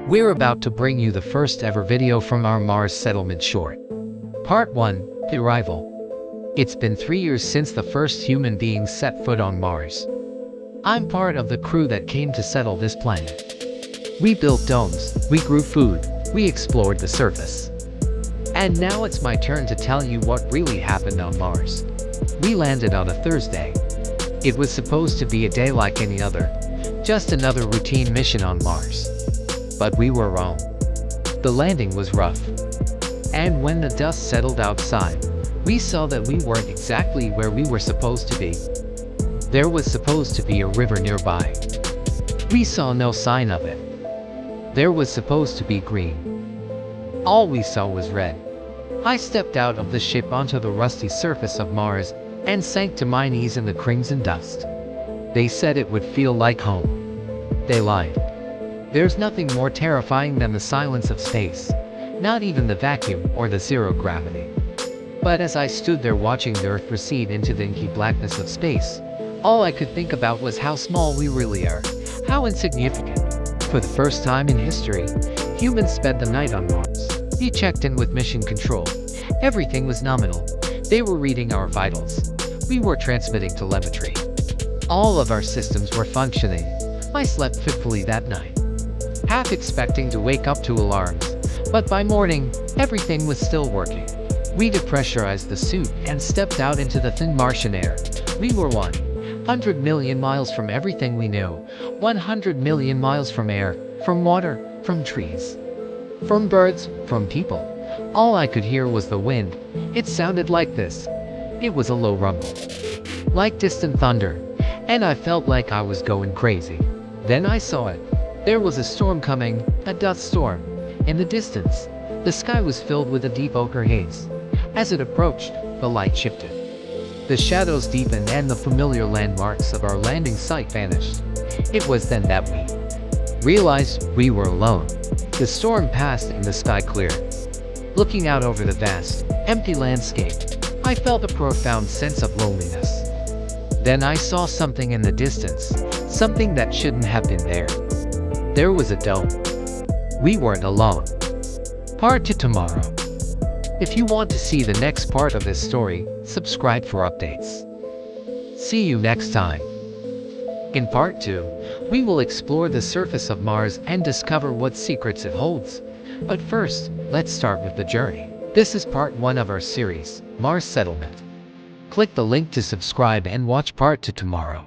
We're about to bring you the first ever video from our Mars settlement short. Part 1, The Arrival. It's been 3 years since the first human beings set foot on Mars. I'm part of the crew that came to settle this planet. We built domes, we grew food, we explored the surface. And now it's my turn to tell you what really happened on Mars. We landed on a Thursday. It was supposed to be a day like any other, just another routine mission on Mars. But we were wrong. The landing was rough. And when the dust settled outside, we saw that we weren't exactly where we were supposed to be. There was supposed to be a river nearby. We saw no sign of it. There was supposed to be green. All we saw was red. I stepped out of the ship onto the rusty surface of Mars and sank to my knees in the crimson dust. They said it would feel like home. They lied. There's nothing more terrifying than the silence of space, not even the vacuum or the zero gravity. But as I stood there watching the Earth recede into the inky blackness of space, all I could think about was how small we really are, how insignificant. For the first time in history, humans spent the night on Mars. We checked in with mission control. Everything was nominal. They were reading our vitals. We were transmitting telemetry. All of our systems were functioning. I slept fitfully that night, half expecting to wake up to alarms, but by morning, everything was still working. We depressurized the suit and stepped out into the thin Martian air. We were 100 million miles from everything we knew, 100 million miles from air, from water, from trees, from birds, from people. All I could hear was the wind. It sounded like this. It was a low rumble, like distant thunder, and I felt like I was going crazy. Then I saw it. There was a storm coming, a dust storm. In the distance, the sky was filled with a deep ochre haze. As it approached, the light shifted. The shadows deepened and the familiar landmarks of our landing site vanished. It was then that we realized we were alone. The storm passed and the sky cleared. Looking out over the vast, empty landscape, I felt a profound sense of loneliness. Then I saw something in the distance, something that shouldn't have been there. There was a dome. We weren't alone. Part 2 tomorrow. If you want to see the next part of this story, subscribe for updates. See you next time. In Part 2, we will explore the surface of Mars and discover what secrets it holds. But first, let's start with the journey. This is Part 1 of our series, Mars Settlement. Click the link to subscribe and watch Part 2 tomorrow.